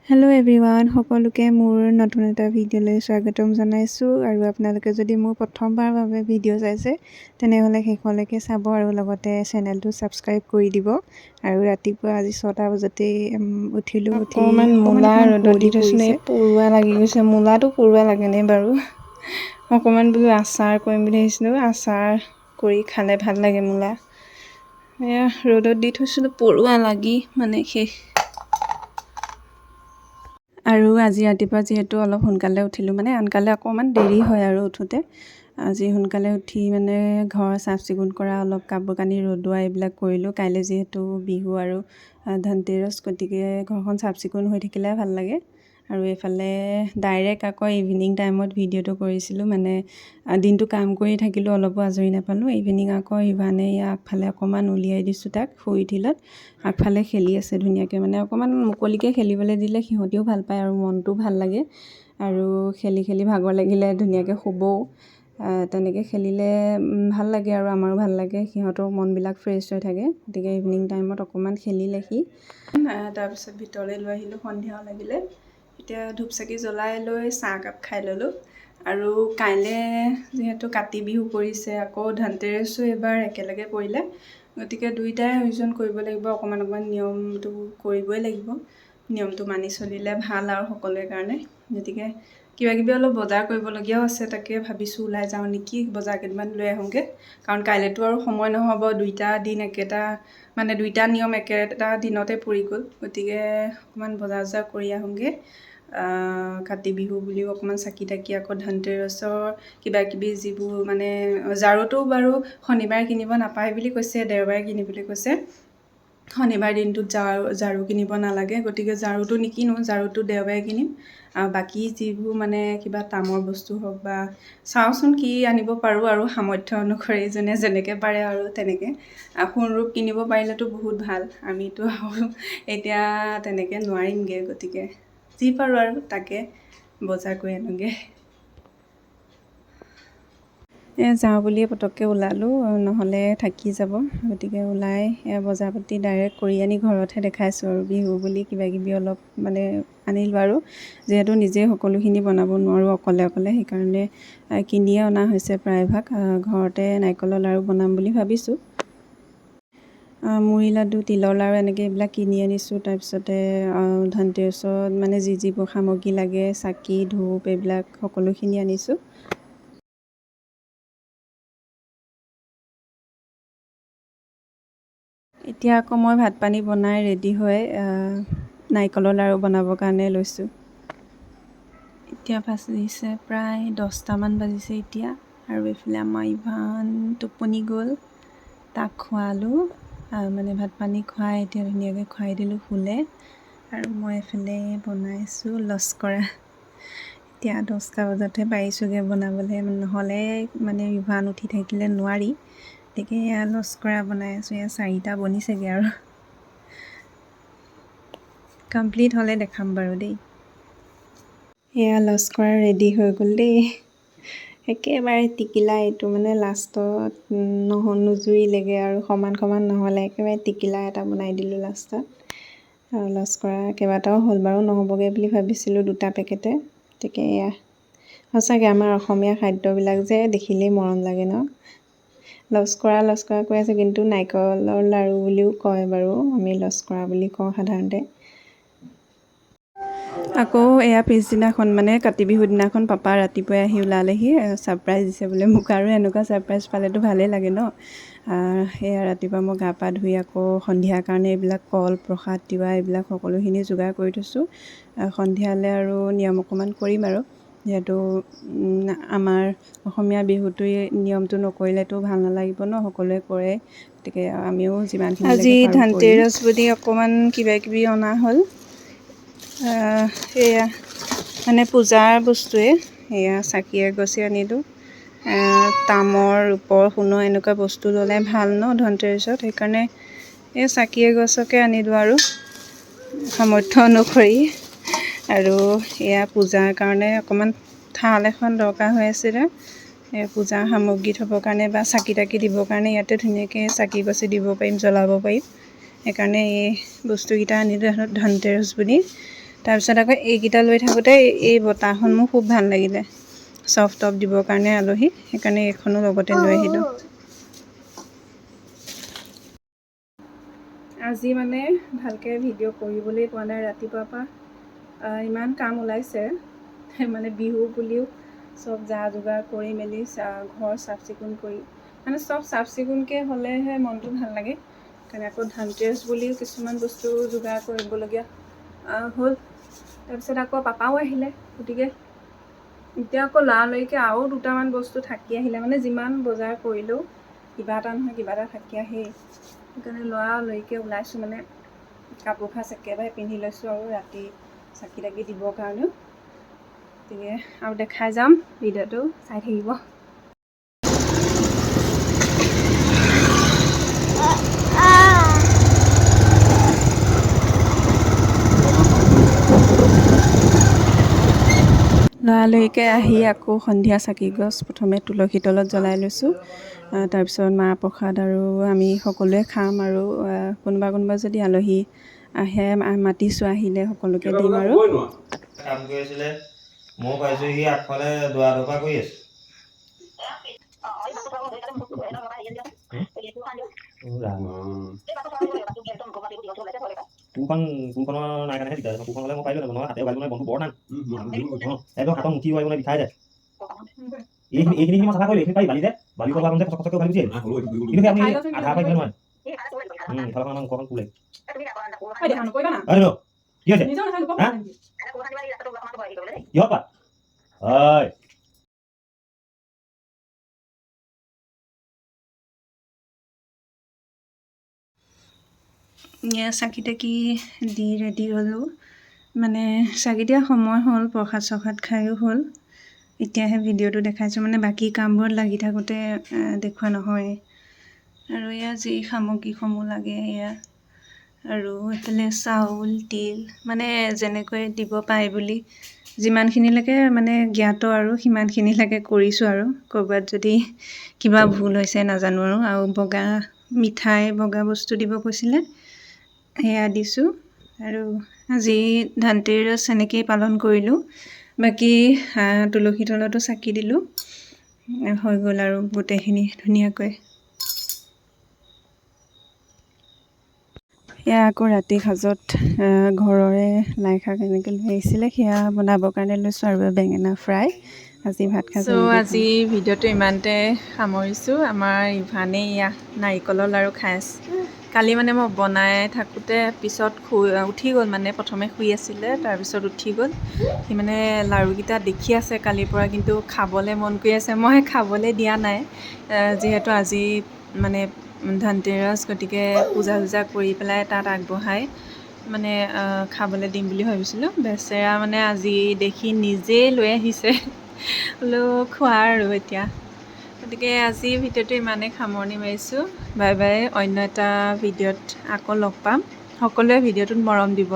Hello' everyone, সকলোকে মোৰ নতুন এটা ভিডিঅ'লৈ স্বাগতম জনাইছোঁ। আৰু আপোনালোকে যদি মোৰ প্ৰথমবাৰৰ বাবে ভিডিঅ' চাইছে তেনেহ'লে শেষলৈকে চাব আৰু লগতে চেনেলটো ছাবস্ক্ৰাইব কৰি দিব। আৰু ৰাতিপুৱা আজি 6টা বজাতেই উঠিলোঁ। অকণমান মূলা ৰ'দত দি থৈছোঁ, এই পৰুৱা লাগি গৈছে। মূলাটো পৰুৱা লাগেনে বাৰু? অকণমান বোলো আচাৰ কৰিম বুলি ভাবিছিলোঁ। আচাৰ কৰি খালে ভাল লাগে মূলা। এয়া ৰ'দত দি থৈছিলোঁ, পৰুৱা লাগি মানে শেষ। আৰু আজি ৰাতিপুৱা যিহেতু অলপ সোনকালে উঠিলোঁ, মানে আনকালে অকণমান দেৰি হয় আৰু উঠোঁতে। আজি সোনকালে উঠি মানে ঘৰ চাফ চিকুণ কৰা, অলপ কাপোৰ কানি ৰ'দোৱা এইবিলাক কৰিলোঁ। কাইলৈ যিহেতু বিহু আৰু ধনতেৰছ, গতিকে ঘৰখন চাফ চিকুণ হৈ থাকিলে ভাল লাগে। আৰু এইফালে ডাইৰেক্ট আকৌ ইভিনিং টাইমত ভিডিঅ'টো কৰিছিলোঁ, মানে দিনটো কাম কৰি থাকিলোঁ, অলপো আজৰি নাপালোঁ। ইভিনিং আকৌ ইভানে আগফালে অকণমান উলিয়াই দিছোঁ, তাক শুই উঠিলত আগফালে খেলি আছে ধুনীয়াকৈ। মানে অকণমান মুকলিকৈ খেলিবলৈ দিলে সিহঁতিও ভাল পায় আৰু মনটো ভাল লাগে। আৰু খেলি খেলি ভাগৰ লাগিলে ধুনীয়াকৈ শুবও। তেনেকৈ খেলিলে ভাল লাগে আৰু আমাৰো ভাল লাগে, সিহঁতৰ মনবিলাক ফ্ৰেছ হৈ থাকে। গতিকে ইভিনিং টাইমত অকণমান খেলিলে সি। তাৰপিছত ভিতৰলৈ লৈ আহিলোঁ, সন্ধিয়াও লাগিলে। এতিয়া ধূপ চাকি জ্বলাই লৈ চাহ একাপ খাই ল'লোঁ। আৰু কাইলৈ যিহেতু কাতি বিহু পৰিছে, আকৌ ধনতেৰছো এইবাৰ একেলগে পৰিলে, গতিকে দুইটাই আয়োজন কৰিব লাগিব। অকণমান নিয়মটো কৰিবই লাগিব। নিয়মটো মানি চলিলে ভাল আৰু সকলোৰে কাৰণে। গতিকে কিবাকিবি অলপ বজাৰ কৰিবলগীয়াও আছে, তাকে ভাবিছোঁ ওলাই যাওঁ নেকি, বজাৰ কেইটামান লৈ আহোঁগৈ। কাৰণ কাইলৈতো আৰু সময় নহ'ব, দুইটা দিন মানে দুইটা নিয়ম একেটা দিনতে পৰি গ'ল। গতিকে অকণমান বজাৰ কৰি আহোঁগৈ। কাতি বিহু বুলিও অকণমান চাকি তাকি, আকৌ ধনতেৰছৰ কিবাকিবি যিবোৰ মানে ঝাৰুটো বাৰু শনিবাৰে কিনিব নাপায় বুলি কৈছে, দেওবাৰে কিনিবলৈ কৈছে। শনিবাৰ দিনটোত ঝাৰু কিনিব নালাগে, গতিকে ঝাৰুটো নিকিনো, ঝাৰুটো দেওবাৰে কিনিম। আৰু বাকী যিবোৰ মানে কিবা তামৰ বস্তু হওক বা চাওঁচোন কি আনিব পাৰোঁ আৰু সামৰ্থ্য অনুসৰি যোনে যেনেকৈ পাৰে আৰু তেনেকৈ। সোণৰূপ কিনিব পাৰিলেতো বহুত ভাল, আমিতো এতিয়া তেনেকৈ নোৱাৰিমগৈ। গতিকে যি পাৰোঁ আৰু তাকে বজাৰ কৰি আনোগৈ। যাওঁ বুলিয়ে পটককৈ ওলালোঁ, নহ'লে থাকি যাব। গতিকে ওলাই বজাৰ পাতি ডাইৰেক্ট কৰি আনি ঘৰতহে দেখাইছোঁ। আৰু বিহু বুলি কিবাকিবি অলপ মানে আনিলোঁ। আৰু যিহেতু নিজে সকলোখিনি বনাব নোৱাৰোঁ অকলে, সেইকাৰণে কিনিয়ে অনা হৈছে প্ৰায়ভাগ। ঘৰতে নাৰিকলৰ লাড়ু বনাম বুলি ভাবিছোঁ। মুড়ি লাডু, তিলৰ লাড়ু এনেকৈ এইবিলাক কিনি আনিছোঁ। তাৰপিছতে ধনতেৰছত মানে যিবোৰ সামগ্ৰী লাগে, চাকি ধূপ এইবিলাক সকলোখিনি আনিছোঁ। এতিয়া আকৌ মই ভাত পানী বনাই ৰেডি হৈ নাৰিকলৰ লাড়ু বনাবৰ কাৰণে লৈছোঁ। এতিয়া বাজিছে প্ৰায় 10টামান বাজিছে এতিয়া। আৰু এইফালে আমাৰ ইভান টোপনি গ'ল, তাক খোৱালোঁ। মানে ভাত পানী খুৱাই এতিয়া ধুনীয়াকৈ খুৱাই দিলোঁ, শুলে। আৰু মই এইফালে বনাইছোঁ লস্কৰা। এতিয়া 10টা বজাতহে পাৰিছোঁগৈ বনাবলৈ, নহ'লে মানে ইভান উঠি থাকিলে নোৱাৰি। গতিকে এয়া লস্কৰা বনাই আছোঁ। এয়া 4টা বনিছেগৈ আৰু কমপ্লিট হ'লে দেখাম বাৰু দেই। এয়া লস্কৰা ৰেডি হৈ গ'ল দেই। একেবাৰে টিকিলা, এইটো মানে লাষ্টত নুজুৰিলেগৈ আৰু সমান নহ'লে একেবাৰে টিকিলা এটা বনাই দিলোঁ লাষ্টত। আৰু লস্কৰা কেইবাটাও হ'ল বাৰু, নহ'বগৈ বুলি ভাবিছিলোঁ 2টা পেকেটে। গতিকে এয়া সঁচাকৈ আমাৰ অসমীয়া খাদ্যবিলাক যে দেখিলেই মৰম লাগে ন। লস্কৰা কৈ আছে, কিন্তু নাৰিকলৰ লাড়ু বুলিও কয় বাৰু, আমি লস্কৰা বুলি কওঁ সাধাৰণতে। আকৌ এয়া পিছদিনাখন মানে কাতি বিহুৰ দিনাখন পাপা ৰাতিপুৱাই আহি ওলালেহি, ছাৰপ্ৰাইজ দিছে বোলে মোক। আৰু এনেকুৱা ছাৰপ্ৰাইজ পালেতো ভালেই লাগে ন। সেয়া ৰাতিপুৱা মই গা পা ধুই আকৌ সন্ধিয়াৰ কাৰণে এইবিলাক কল প্ৰসাদ তিৱা এইবিলাক সকলোখিনি যোগাৰ কৰি থৈছোঁ। সন্ধিয়ালৈ আৰু নিয়ম অকণমান কৰিম আৰু, যিহেতু আমাৰ অসমীয়া বিহুটোৱে নিয়মটো নকৰিলেতো ভাল নালাগিব ন, সকলোৱে কৰে। গতিকে আমিও যিমানখিনি আজি ধনতেৰছ বুলি অকণমান কিবাকিবি অনা হ'ল। এয়া মানে পূজাৰ বস্তুৱে, এয়া চাকি এগছি আনিলোঁ। তামৰ, ৰূপৰ, সোণৰ এনেকুৱা বস্তু ল'লে ভাল ন ধনতেৰছত, সেইকাৰণে এই চাকি এগছকে আনিলোঁ আৰু সামৰ্থ্য অনুসৰি। আৰু এয়া পূজাৰ কাৰণে অকণমান থাল এখন দৰকাৰ হৈ আছিলে, পূজাৰ সামগ্ৰী থ'বৰ কাৰণে বা চাকি তাকি দিবৰ কাৰণে। ইয়াতে ধুনীয়াকৈ চাকি গছি দিব পাৰিম, জ্বলাব পাৰিম। সেইকাৰণে এই বস্তুকেইটা আনিলোঁ ধনতেৰছ বুলি। তাৰপিছত আকৌ এইকেইটা লৈ থাকোঁতে এই বটাখন মোৰ খুব ভাল লাগিলে, চফ্ট টপ দিবৰ কাৰণে আলহী, সেইকাৰণে এইখনো লগতে লৈ আহিলোঁ। আজি মানে ভালকৈ ভিডিঅ' কৰিবলৈ পোৱা নাই, ৰাতিপুৱাৰ পৰা ইমান কাম ওলাইছে, মানে বিহু বুলিও চব যা যোগাৰ কৰি মেলি ঘৰ চাফ চিকুণ কৰি, মানে চব চাফ চিকুণকৈ হ'লেহে মনটো ভাল লাগে। সেইকাৰণে আকৌ ধনতেৰছ বুলিও কিছুমান বস্তু যোগাৰ কৰিবলগীয়া হ'ল। তাৰপিছত আকৌ পাপাও আহিলে, গতিকে এতিয়া আকৌ লৰালৰিকৈ আৰু দুটামান বস্তু থাকি আহিলে, মানে যিমান বজাৰ কৰিলেও কিবা এটা নহয় কিবা এটা থাকি আহেই। সেইকাৰণে লৰালৰিকৈ ওলাইছোঁ, মানে কাপোৰ সাজ একেবাৰে পিন্ধি লৈছোঁ আৰু ৰাতি চাকি তাকি দিবৰ কাৰণেও। গতিকে আৰু দেখাই যাম, ভিডিঅ'টো চাই থাকিব। লৰালৰিকৈ আহি আকৌ সন্ধিয়া চাকি গছ প্ৰথমে তুলসী তলত জ্বলাই লৈছোঁ, তাৰপিছত মাহ প্ৰসাদ আৰু আমি সকলোৱে খাম, আৰু কোনোবা যদি আলহী আহে মাতিছোঁ, আহিলে সকলোকে দিম। আৰু কাম কৰি আছিলে, মই পাইছোঁ সি আগফালে দুৱা ধপা কৰি আছে। কোনখনৰ নাই কাৰণেহে দিগদাৰ, কোনখন হ'লে মই পাৰিলোঁ নহয়, হাতে ওলাই বন্ধু বৰ টান, একদম হাতত মুঠি ওলাই বিষাই যায়। এইখিনি মই চাফা কৰিলোঁ, এইখিনি পাৰি বালি যে বালি কৰা যে ফচক বালি গুচি আহিল, কিন্তু আপুনি আধা পাই দিলে নহয়। ইফালে আমাৰ মুখখন কোলে কি হৈছে কিহত পা হয়। চাকি তাকি দি ৰেডি হ'লোঁ, মানে চাকি দিয়া সময় হ'ল, প্ৰসাদ চসাদ খায়ো হ'ল। এতিয়াহে ভিডিঅ'টো দেখাইছোঁ, মানে বাকী কামবোৰত লাগি থাকোঁতে দেখুওৱা নহয়। আৰু এয়া যি সামগ্ৰীসমূহ লাগে এয়া, আৰু এইফালে চাউল তিল, মানে যেনেকৈ দিব পাৰে বুলি যিমানখিনিলৈকে মানে জ্ঞাত আৰু সিমানখিনিলৈকে কৰিছোঁ। আৰু ক'ৰবাত যদি কিবা ভুল হৈছে নাজানো আৰু বগা মিঠাই বগা বস্তু দিব কৈছিলে, সেয়া দিছোঁ। আৰু আজি ধনতেৰছ এনেকেই পালন কৰিলোঁ, বাকী তুলসী তলতো চাকি দিলোঁ, হৈ গ'ল আৰু গোটেইখিনি ধুনীয়াকৈ। এয়া আকৌ ৰাতি সাজত ঘৰৰে লাই শাক এনেকৈ লৈ আহিছিলে, সেয়া বনাবৰ কাৰণে লৈছোঁ, আৰু বেঙেনা ফ্ৰাই। আজি ভাত খাইছোঁ। আজি ভিডিঅ'টো ইমানতে সামৰিছোঁ। আমাৰ ইভানে এয়া নাৰিকলৰ লাৰু খাই আছে। কালি মানে মই বনাই থাকোঁতে পিছত উঠি গ'ল, মানে প্ৰথমে শুই আছিলে, তাৰপিছত উঠি গ'ল। সি মানে লাৰুকেইটা দেখি আছে কালিৰ পৰা, কিন্তু খাবলৈ মন কৰি আছে। মই খাবলৈ দিয়া নাই, যিহেতু আজি মানে ধনতেৰছ, গতিকে পূজা চূজা কৰি পেলাই তাত আগবঢ়াই মানে খাবলৈ দিম বুলি ভাবিছিলোঁ। বেচেৰা মানে আজি দেখি নিজেই লৈ আহিছে, বোলো খোৱা আৰু এতিয়া। গতিকে আজি ভিডিঅ'টো ইমানেই সামৰণি মাৰিছোঁ। Bye bye. অন্য এটা ভিডিঅ'ত আকৌ লগ পাম। সকলোৱে ভিডিঅ'টোত মৰম দিব।